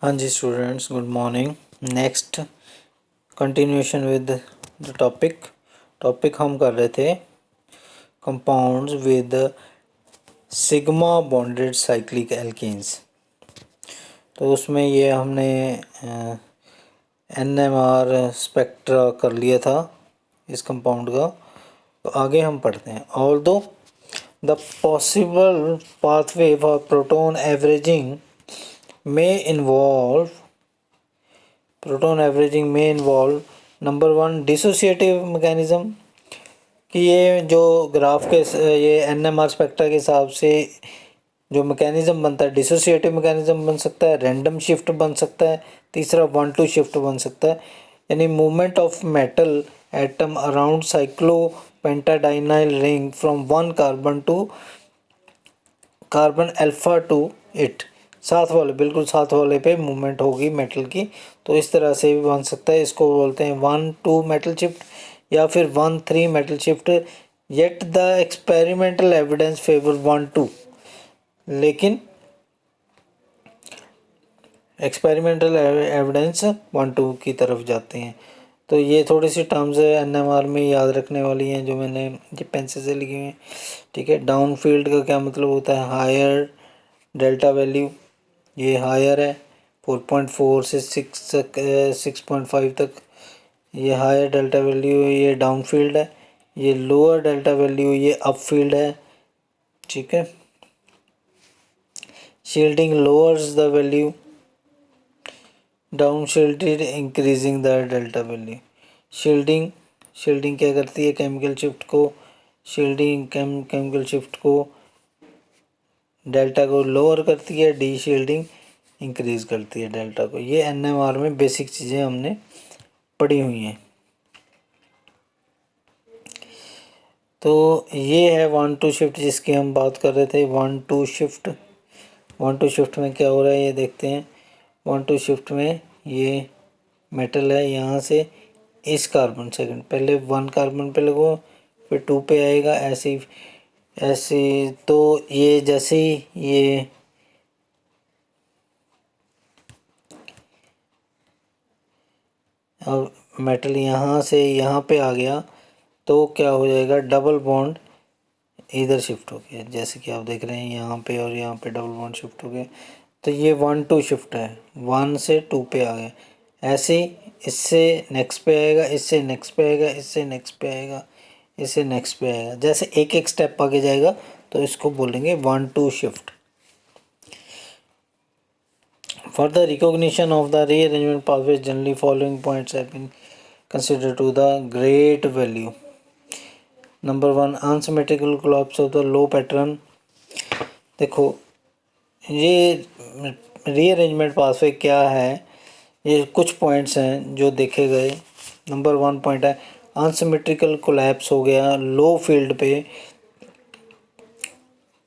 हाँ जी students, good morning. Next continuation with the topic हम कर रहे थे compounds with sigma bonded cyclic alkenes. तो उसमें ये हमने NMR स्पेक्ट्रा कर लिया था इस कंपाउंड का। तो आगे हम पढ़ते हैं। Although the possible pathway for proton averaging may involve number one dissociative mechanism, कि ये जो ग्राफ के ये NMR स्पेक्ट्रा के हिसाब से जो मैकेनिज्म बनता है, डिसोसिएटिव मैकेनिज्म बन सकता है, रैंडम शिफ्ट बन सकता है, तीसरा 1-2 शिफ्ट बन सकता है। यानी movement of metal atom around cyclopentadienyl ring from one carbon to carbon alpha to it, बिल्कुल साथ वाले पे मूवमेंट होगी मेटल की। तो इस तरह से भी बन सकता है। इसको बोलते हैं 1-2 मेटल शिफ्ट या फिर 1-3 metal shift. Yet the experimental evidence favour 1-2, लेकिन एक्सपेरिमेंटल एविडेंस 1-2 की तरफ जाते हैं। तो ये थोड़ी सी टर्म्स है NMR में याद रखने वाली हैं जो मैंने ये पेंसिल से लिखी हुई हैं। ठीक है। डाउन फील्ड का क्या मतलब होता है? हायर डेल्टा वैल्यू, ये हायर है 4.4 से 6.5 तक, ये हायर डेल्टा वैल्यू, ये डाउन फील्ड है। ये लोअर डेल्टा वैल्यू, ये अप फील्ड है। ठीक है। Shielding lowers the value, down shielded increasing the delta value. Shielding क्या करती है? केमिकल शिफ्ट को, केमिकल शिफ्ट को डेल्टा को लोअर करती है, डी शील्डिंग इंक्रीज करती है डेल्टा को। ये NMR में बेसिक चीज़ें हमने पढ़ी हुई हैं। तो ये है 1-2 शिफ्ट जिसकी हम बात कर रहे थे। 1-2 शिफ्ट में क्या हो रहा है ये देखते हैं। 1-2 शिफ्ट में ये मेटल है, यहाँ से इस कार्बन सेकंड पहले 1 कार्बन पे लगो, फिर 2 पे आएगा, ऐसे। तो ये जैसे ही ये अब मेटल यहाँ से यहाँ पे आ गया तो क्या हो जाएगा? डबल बॉन्ड इधर शिफ्ट हो गया, जैसे कि आप देख रहे हैं यहाँ पे और यहाँ पे डबल बॉन्ड शिफ्ट हो गया। तो ये 1-2 शिफ्ट है, 1 से 2 पे आ गया। ऐसे ही इससे नेक्स्ट पे आएगा, इससे नेक्स्ट पे आएगा, इससे नेक्स्ट पे आएगा, इससे नेक्स्ट पे आएगा। जैसे एक एक स्टेप आगे जाएगा तो इसको बोलेंगे 1-2 shift. For the recognition of the rearrangement pathways, generally following points have been considered to the great value. Number 1, unsymmetrical collapse of the low pattern. देखो ये रीअरेंजमेंट पाथवे क्या है, ये कुछ पॉइंट्स हैं जो देखे गए। नंबर 1 पॉइंट है अनसिमेट्रिकल कोलैप्स हो गया लो फील्ड पे,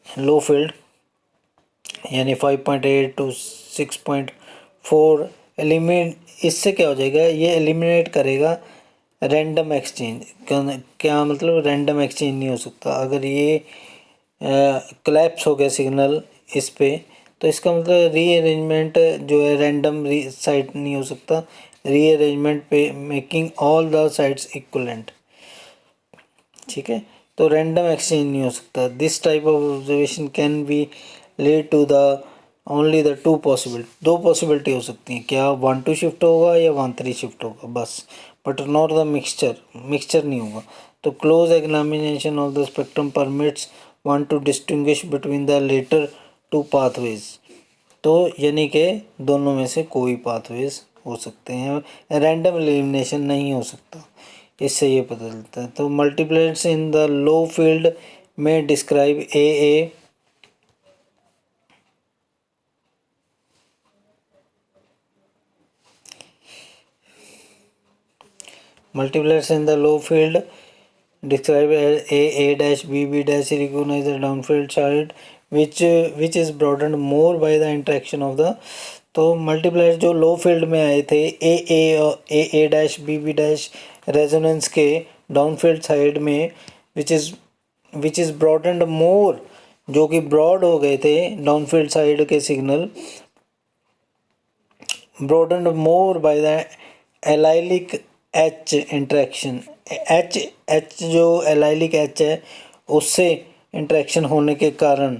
लो फील्ड यानी 5.8 टू 6.4 एलिमिनेट। इससे क्या हो जाएगा? ये एलिमिनेट करेगा रैंडम एक्सचेंज। क्या मतलब? रैंडम एक्सचेंज नहीं हो सकता। अगर ये कोलैप्स हो गया सिग्नल इस पे, तो इसका मतलब रीअरेंजमेंट जो है रैंडम साइड नहीं हो सकता। रीअरेंजमेंट पे making all the sides equivalent. ठीक है। तो रैंडम एक्सचेंज नहीं हो सकता। This type of observation can be lead to the only the दो पॉसिबिलिटी हो सकती हैं। क्या 1-2 शिफ्ट होगा या 1-3 शिफ्ट होगा, बस। बट नॉट द मिक्सचर नहीं होगा। तो close examination of the spectrum permits one to distinguish between the latter two pathways. तो यानी कि दोनों में से कोई पाथवेज हो सकते हैं, रैंडम एलिमिनेशन नहीं हो सकता। इससे ये पता चलता है। तो मल्टीप्लेट्स इन द लो फील्ड में describe A multiplets in the low field described as A dash B dash recognize the downfield side which is broadened more by the interaction of the। तो मल्टीप्लायर्स जो लो field में आए थे ए dash B dash resonance के downfield side में which is broadened मोर, जो कि broad हो गए थे डाउनफील्ड साइड के signal broadened more by the allylic H interaction। H जो allylic H है उससे इंट्रैक्शन होने के कारण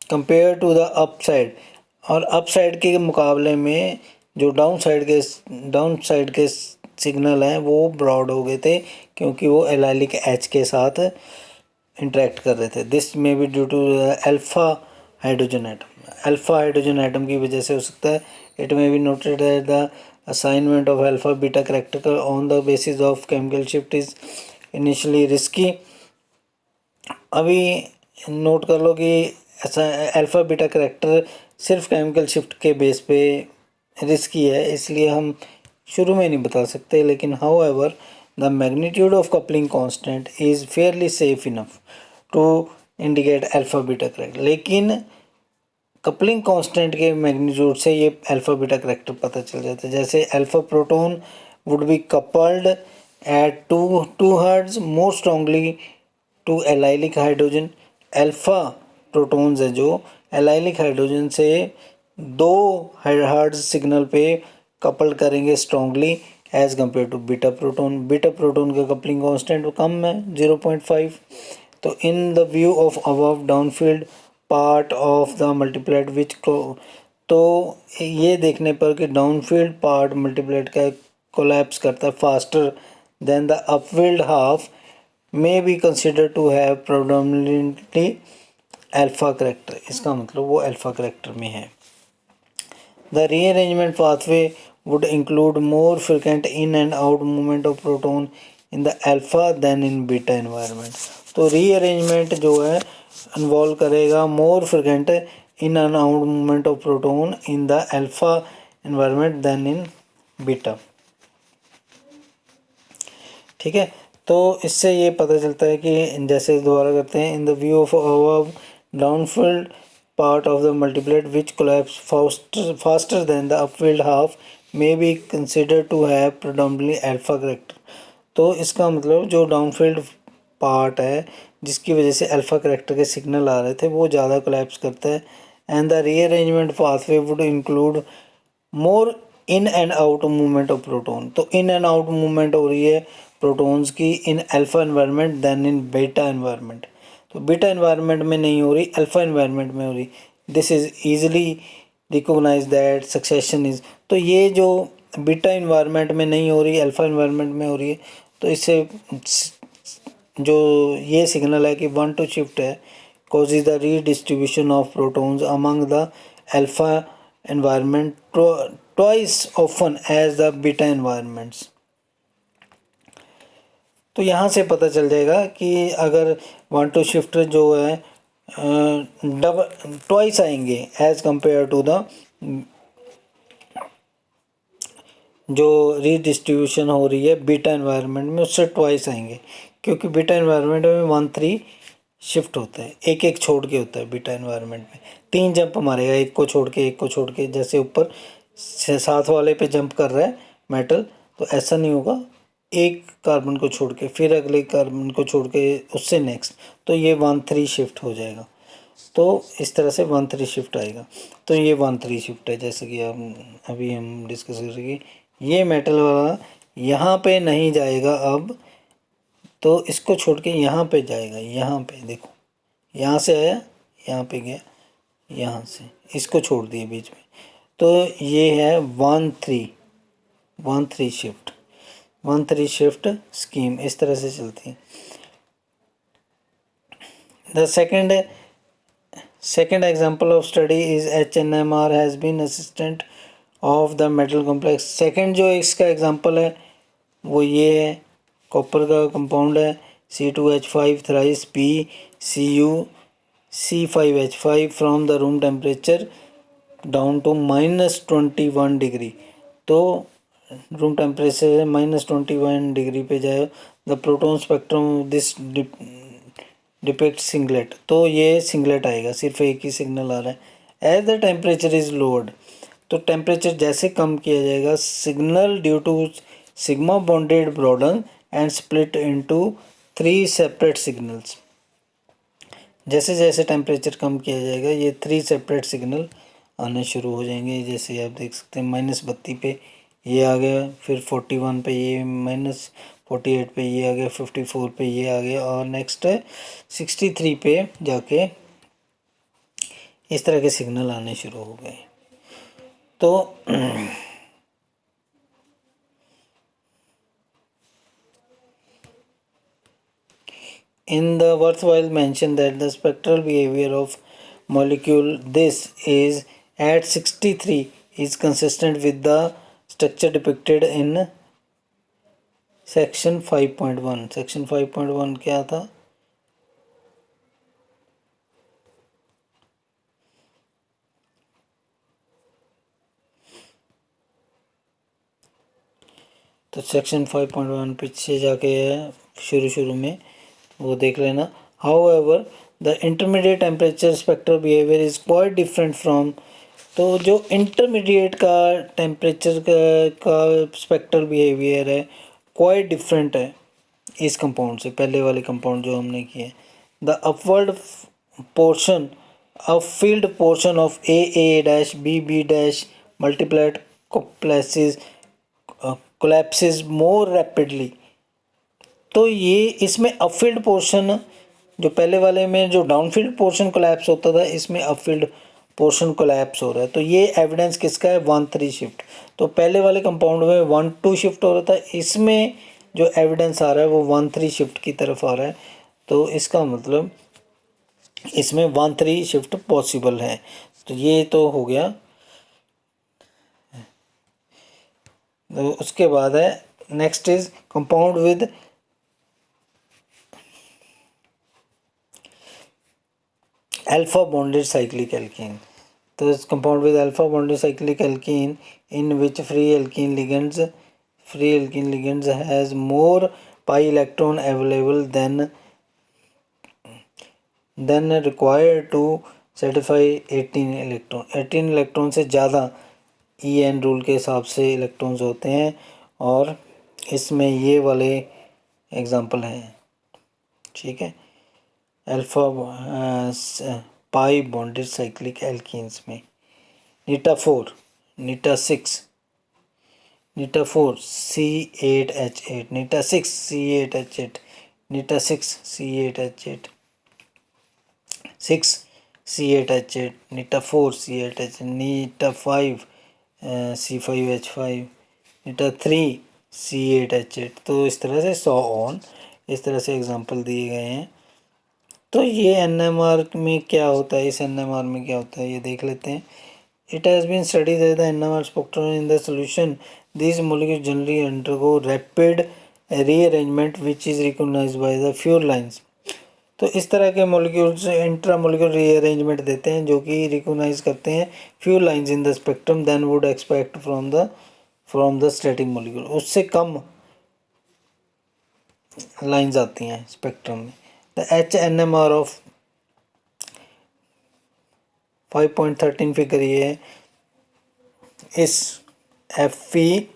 कंपेयर टू द अपसाइड, और अपसाइड के मुकाबले में जो डाउन साइड के सिग्नल हैं वो ब्रॉड हो गए थे, क्योंकि वो एलाइलिक एच के साथ इंटरेक्ट कर रहे थे। This may be due to alpha hydrogen atom. Alpha hydrogen atom की वजह से हो सकता है। It may be noted that the assignment of alpha beta character on the basis of chemical shift is initially risky. अभी note कर लो कि ऐसा अल्फ़ा बीटा करैक्टर सिर्फ केमिकल शिफ्ट के बेस पे रिस्की है, इसलिए हम शुरू में नहीं बता सकते। लेकिन however the magnitude of coupling constant is fairly safe enough to indicate alpha beta character. लेकिन कपलिंग कांस्टेंट के मैग्नीट्यूड से ये अल्फ़ा बीटा करैक्टर पता चल जाता है। जैसे alpha proton would be coupled at two hertz more strongly to allylic hydrogen. Alpha protons है जो एलाइलिक हाइड्रोजन से 2 हर्ट्ज सिग्नल पे कपल करेंगे strongly as compared to beta proton. Beta proton का कपलिंग कांस्टेंट कम है 0.5। तो in the view of above downfield part of the multiplied which तो ये देखने पर कि डाउनफील्ड पार्ट मल्टीप्लाइड का कोलैप्स करता है faster than the upfield half may be considered to have predominantly alpha character. इसका मतलब वो अल्फा करेक्टर में है। The rearrangement pathway would include more frequent in and out movement of proton in the alpha than in beta environment। तो rearrangement जो है involve करेगा more frequent in and out movement of proton in the alpha environment than in beta। ठीक है, तो इससे ये पता चलता है कि जैसे दोबारा करते हैं, in the view of above downfield part of the multiplet which collapse faster than the upfield half may be consider to have predominantly alpha character. तो इसका मतलब जो डाउनफील्ड पार्ट है जिसकी वजह से अल्फा करेक्टर के सिग्नल आ रहे थे वो ज़्यादा कोलैप्स करता है। And the rearrangement pathway would include more in and out movement of proton. तो इन एंड आउट मूवमेंट हो रही है प्रोटॉन्स की in alpha environment than in beta environment. तो बीटा एनवायरनमेंट में नहीं हो रही, अल्फा एनवायरनमेंट में हो रही। This is easily recognise that succession is. तो ये जो बीटा एनवायरनमेंट में नहीं हो रही, अल्फा एनवायरनमेंट में हो रही है, तो इससे जो ये सिग्नल है कि 1-2 शिफ्ट है causes the redistribution of protons among the alpha environment twice often as the beta environments। तो यहाँ से पता चल जाएगा कि अगर 1-2 शिफ्ट जो है डबल ट्वाइस आएंगे एज कंपेयर टू द जो रीडिस्ट्रीब्यूशन हो रही है बीटा एनवायरनमेंट में उससे ट्वाइस आएंगे, क्योंकि बीटा एनवायरनमेंट में 1-3 शिफ्ट होता है, एक एक छोड़ के होता है। बीटा एनवायरनमेंट में 3 जंप मारेगा, एक को छोड़ के एक को छोड़ के, जैसे ऊपर साथ वाले पे जंप कर रहा है मेटल, तो ऐसा नहीं होगा, एक कार्बन को छोड़ के फिर अगले कार्बन को छोड़ के उससे नेक्स्ट, तो ये 1-3 शिफ्ट हो जाएगा। तो इस तरह से 1-3 शिफ्ट आएगा। तो ये 1-3 शिफ्ट है, जैसे कि अभी हम डिस्कस कर रहे हैं। ये मेटल वाला यहाँ पे नहीं जाएगा अब, तो इसको छोड़ के यहाँ पे जाएगा। यहाँ पे देखो, यहाँ से आया, यहाँ पे गया, यहाँ से इसको छोड़ दिए बीच में, तो ये है 1-3 शिफ्ट। 1-3 शिफ्ट स्कीम इस तरह से चलती है। The second example of study is HNMR has been assistant of the metal complex। Second जो इसका एग्जांपल है वो ये है, कॉपर का कंपाउंड है C2H5 thrice PCu C5H5 from the room temperature down to -21 degree. तो रूम टेम्परेचर से -21 डिग्री पे जाए। The proton spectrum this depict singlet. तो ये सिंगलेट आएगा, सिर्फ एक ही सिग्नल आ रहा है। As the temperature is lowered, तो टेम्परेचर जैसे कम किया जाएगा, signal due to sigma bonded broaden and split into 3 separate signals. जैसे जैसे टेम्परेचर कम किया जाएगा ये 3 सेपरेट सिग्नल आने शुरू हो जाएंगे। जैसे आप देख सकते हैं -32 पे ये आ गया, फिर 41 पे ये, -48 पे ये आ गया, 54 पे ये आ गया, और नेक्स्ट 63 पे जाके इस तरह के सिग्नल आने शुरू हो गए। तो in the worthwhile mention that the spectral behavior of molecule this is at 63 is consistent with the structure depicted in section 5.1। section 5.1 क्या था? तो सेक्शन 5.1 पीछे जाके है, शुरू में वो देख लेना। However, the intermediate temperature spectral behavior is quite different from, तो जो इंटरमीडिएट का टेम्परेचर का स्पेक्ट्रल बिहेवियर है क्वाइट डिफरेंट है इस कंपाउंड से, पहले वाले कंपाउंड जो हमने किए। The upward portion of field portion of A dash B dash multiplied collapses more rapidly. तो ये इसमें अपफील्ड पोर्शन, जो पहले वाले में जो डाउनफील्ड पोर्शन कोलैप्स होता था, इसमें अपफील्ड पोर्शन कोलैप्स हो रहा है। तो ये एविडेंस किसका है? 1-3 शिफ्ट। तो पहले वाले कंपाउंड में 1-2 शिफ्ट हो रहा था, इसमें जो एविडेंस आ रहा है वो 1-3 शिफ्ट की तरफ आ रहा है। तो इसका मतलब इसमें 1-3 शिफ्ट पॉसिबल है। तो ये तो हो गया। तो उसके बाद है next is compound with alpha bonded cyclic alkene। तो इस compound with alpha bonded cyclic alkene in which free alkene ligands has more pi electron available than required to satisfy 18 electron. 18 electron से ज़्यादा EN रूल के हिसाब से electrons होते हैं, और इसमें ये वाले एग्जांपल हैं। ठीक है, अल्फा पाई बॉन्डेड साइक्लिक एल्कीन्स में नीटा 4, नीटा 6, नीटा 4 C8H8, नीटा 6 C8H8, नीटा 6 C8H8, 6 C8H8, नीटा 4 C8H8, नीटा 5 C5H5, नीटा 3 C8H8। तो इस तरह से 100 ऑन, इस तरह से एग्जांपल दिए गए हैं। तो ये NMR में क्या होता है, इस NMR में क्या होता है ये देख लेते हैं। It has been studied that the NMR spectrum in the solution these molecules generally undergo rapid rearrangement which is recognized by the fuel lines। तो इस तरह के मोलिक्यूल्स इंट्रा मोलिकुलर रीअरेंजमेंट देते हैं जो कि रिकॉग्नाइज करते हैं few lines in the spectrum than would expect from the static molecule. उससे कम लाइंस आती हैं स्पेक्ट्रम में। द HNMR ऑफ 5.13 फिगर ये है, इस FeCO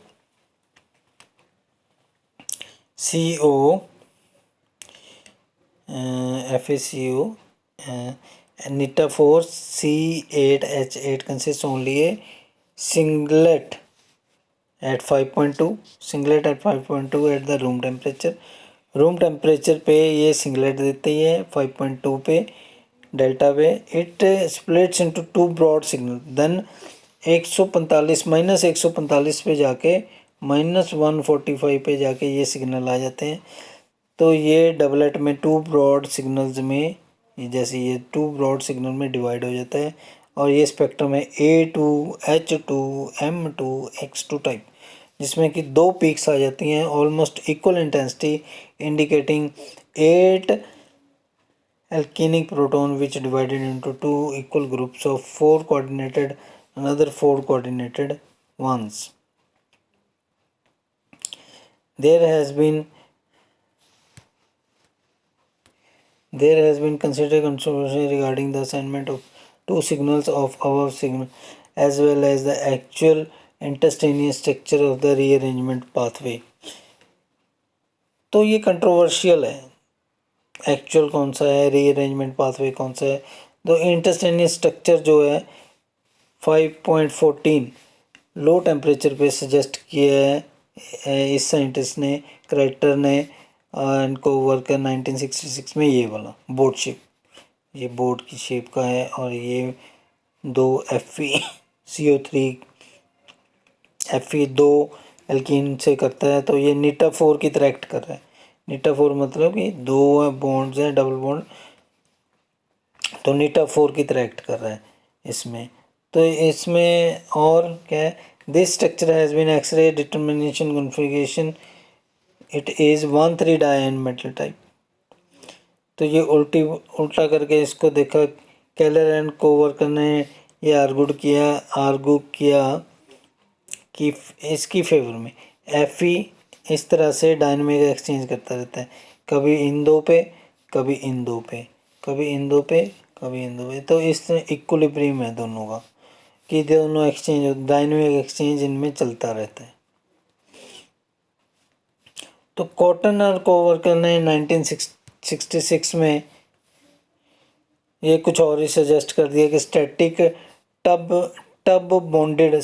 Neeta 4 C8H8 consists only a singlet at 5.2 singlet at 5.2 at the room temperature। Room temperature पे ये सिंगलेट देती है 5.2 पे डेल्टा पे। It splits into 2 broad signal then 145 -145 पे जाके -145 पे जाके ये सिग्नल आ जाते हैं। तो ये डबलेट में 2 ब्रॉड सिग्नल्स में, जैसे ये 2 ब्रॉड सिग्नल में डिवाइड हो जाता है, और ये स्पेक्ट्रम है A2 H2 M2 X2 type, जिसमें कि 2 पीक्स आ जाती हैं almost equal intensity indicating 8 alkenic proton which divided into 2 equal groups of 4 coordinated another 4 coordinated ones। There has been considerable controversy regarding the assignment of 2 signals of above signal as well as the actual instantaneous structure of the rearrangement pathway. तो ये controversial है, actual कौन सा है, rearrangement pathway कौन सा है। तो इंटरस्टेनियस स्ट्रक्चर जो है 5.14 लो टेम्परेचर पे सजेस्ट किया है इस साइंटिस्ट ने, करेक्टर ने, इनको वर्कर 1966 में। ये वाला बोर्ड शेप, ये बोर्ड की शेप का है, और ये दो FeCO3 दो एल्कीन से करता है, तो ये नीटा 4 की तरह एक्ट कर रहा है। नीटा 4 मतलब कि दो बॉन्ड्स हैं, डबल बॉन्ड, तो नीटा 4 की तरह एक्ट कर रहा है इसमें। तो इसमें और क्या है, this structure has been X ray determination configuration, it is 1,3 diene metal type. तो ये उल्टा करके इसको देखा, केलर एंड कोवर्कर ने ये आर्गू किया कि इसकी फेवर में Fe इस तरह से डायनामिक एक्सचेंज करता रहता है, कभी इन दो पे, कभी इन दो पे, कभी इन दो पे, कभी इन दो पे। तो इस इक्विलिब्रियम है दोनों का, कि दोनों एक्सचेंज, डायनामिक एक्सचेंज इनमें चलता रहता है। तो कॉटन और कोवर्कर ने 1966 में ये कुछ और ही सजेस्ट कर दिया कि static tub bonded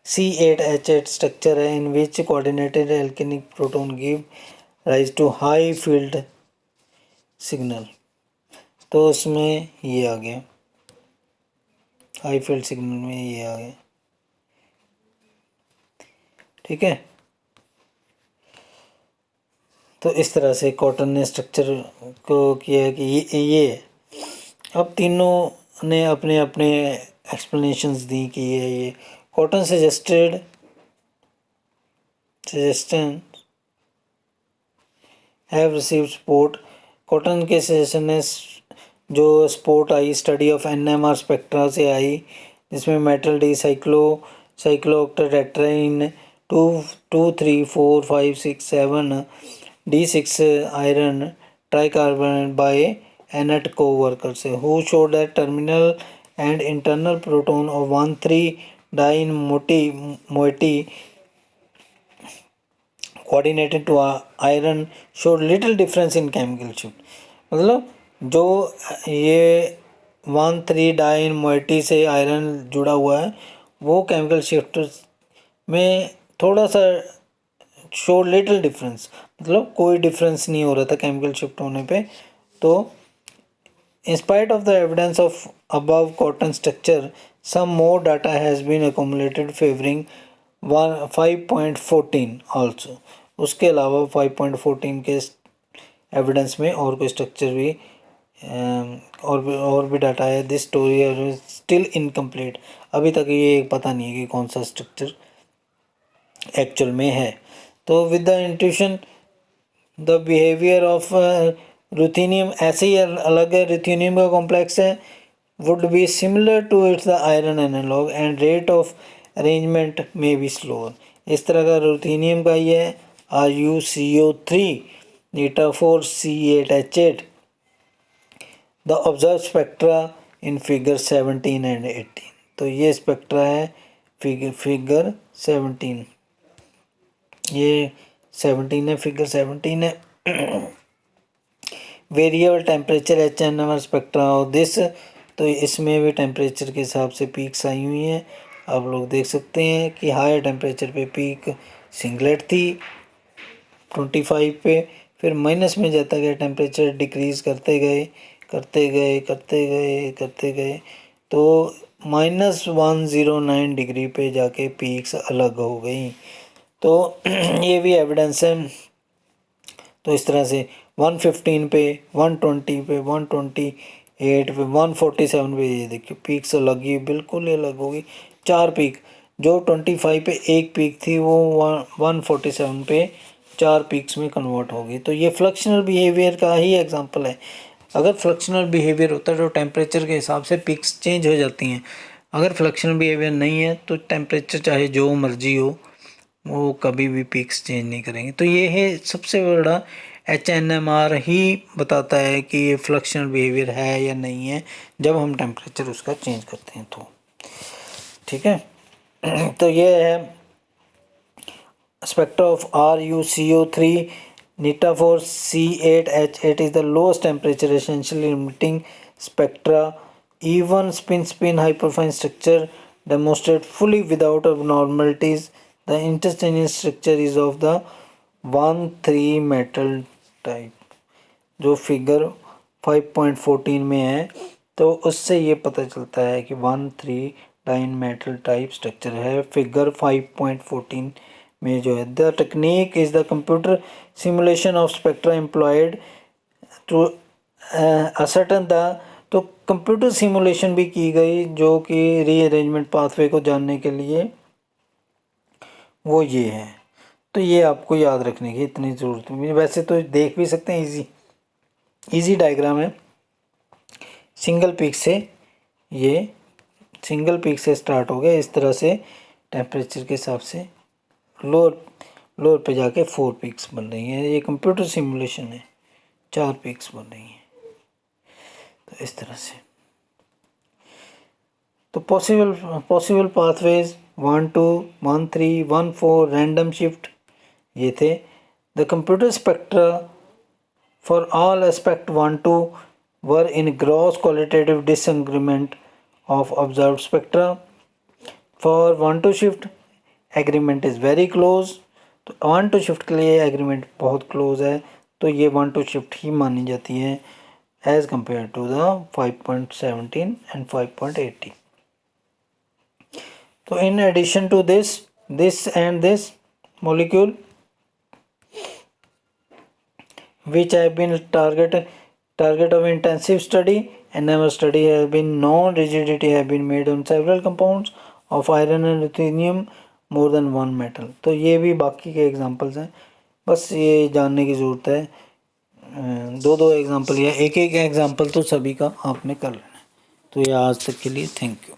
C8H8 structure है, in which coordinated alkenic proton give rise to high field signal. तो उसमें ये आ गया, हाई फील्ड सिग्नल में ये आ गया, ठीक है। तो इस तरह से कॉटन ने स्ट्रक्चर को किया कि ये अब तीनों ने अपने अपने एक्सप्लेनेशंस दी कि ये Cotton suggested have received support. Cotton के सजेशन ने जो सपोर्ट आई स्टडी ऑफ NMR स्पेक्ट्रा से आई, जिसमें metal d cyclooctatetraene 2 3 4 5 6 7 D6 iron tricarbonyl by Anet coworker से, who showed that terminal and internal proton of 1,3 diene moiety coordinated to iron showed little difference in chemical shift। मतलब जो ये 1,3 diene moiety से iron जुड़ा हुआ है, वो chemical shift में थोड़ा सा शो लिटिल डिफरेंस, मतलब कोई डिफरेंस नहीं हो रहा था केमिकल शिफ्ट होने पे। तो in spite of the evidence of above cotton structure, some more data has been accumulated favoring 5.14 also। उसके अलावा 5.14 के एविडेंस में और कोई स्ट्रक्चर भी और भी डाटा है। दिस स्टोरी स्टिल इनकम्प्लीट, अभी तक ये पता नहीं है कि कौन सा स्ट्रक्चर एक्चुअल में है। तो with the intuition the behaviour of ruthenium ऐसे ही अलग है, रुथेनियम का कॉम्प्लेक्स है, would be similar to its the iron analogue and rate of arrangement में बी स्लोअर। इस तरह का रुथेनियम का ये है RuCO3 नीटा 4 C8H8। The observe spectra in figure 17 and 18। तो ये स्पेक्ट्रा है फिगर 17, ये 17 है, फिगर 17 है। Variable temperature HNMR spectra of this, तो इसमें भी टेम्परेचर के हिसाब से पीक्स आई हुई हैं। आप लोग देख सकते हैं कि हायर टेम्परेचर पे पीक सिंगलेट थी 25 पे, फिर माइनस में जाता गया, टेम्परेचर डिक्रीज़ करते गए करते गए करते गए करते गए, तो -109 डिग्री पे जाके पीक्स अलग हो गई। तो ये भी एविडेंस है। तो इस तरह से 115 पे, 120 पे, 128 पे, 147 पे, ये देखिए पीक्स अलग ही बिल्कुल ही अलग होगी। 4 पीक, जो 25 पे एक पीक थी वो 147 पे 4 पीक्स में कन्वर्ट होगी। तो ये फ्लक्शनल बिहेवियर का ही एग्जांपल है। अगर फ्लक्शनल बिहेवियर होता है तो टेम्परेचर के हिसाब से पीक्स चेंज हो जाती हैं। अगर फ्लक्शनल बिहेवियर नहीं है तो टेम्परेचर चाहे जो मर्जी हो, वो कभी भी पीक्स चेंज नहीं करेंगे। तो ये है सबसे बड़ा HNMR ही बताता है कि ये फ्लक्शनल बिहेवियर है या नहीं है, जब हम टेम्परेचर उसका चेंज करते हैं तो, ठीक है। तो ये है spectra of RuCO3 नीटा 4 C8H8 is the lowest temperature essentially emitting spectra even spin hyperfine structure demonstrate fully without abnormalities. The interstitial structure is of the 1,3 metal type, जो फिगर 5.14 में है। तो उससे ये पता चलता है कि 1,3 डाइन मेटल टाइप स्ट्रक्चर है फिगर 5.14 में जो है। The technique is the computer simulation of spectra employed to ascertain the. तो कंप्यूटर सिमुलेशन भी की गई जो कि रीअरेंजमेंट पाथवे को जानने के लिए, वो ये है। तो ये आपको याद रखने की इतनी ज़रूरत नहीं, वैसे तो देख भी सकते हैं, इजी डायग्राम है। सिंगल पीक से ये सिंगल पीक से स्टार्ट हो गया, इस तरह से टेम्परेचर के हिसाब से लोअर पे जाके 4 पीक्स बन रही हैं। ये कंप्यूटर सिमुलेशन है, 4 पीक्स बन रही हैं। तो इस तरह से तो पॉसिबल पाथवेज 1 2 1 3 1 4 रैंडम शिफ्ट ये थे। The computer spectra for all aspect 1 2 were in gross qualitative disagreement of observed spectra. For 1 2 shift agreement is very close. तो 1 2 शिफ्ट के लिए एग्रीमेंट बहुत क्लोज है, तो ये 1 2 शिफ्ट ही मानी जाती है as compare to the 5.17 and 5.18। तो in addition to this and this molecule which have been target of intensive study and our study has been known rigidity have been made on several compounds of iron and ruthenium more than one metal। तो ये भी बाकी के examples हैं, बस ये जानने की ज़रूरत है। दो एग्जांपल या एक एग्जांपल तो सभी का आपने कर लेना है। तो ये आज तक के लिए थैंक यू।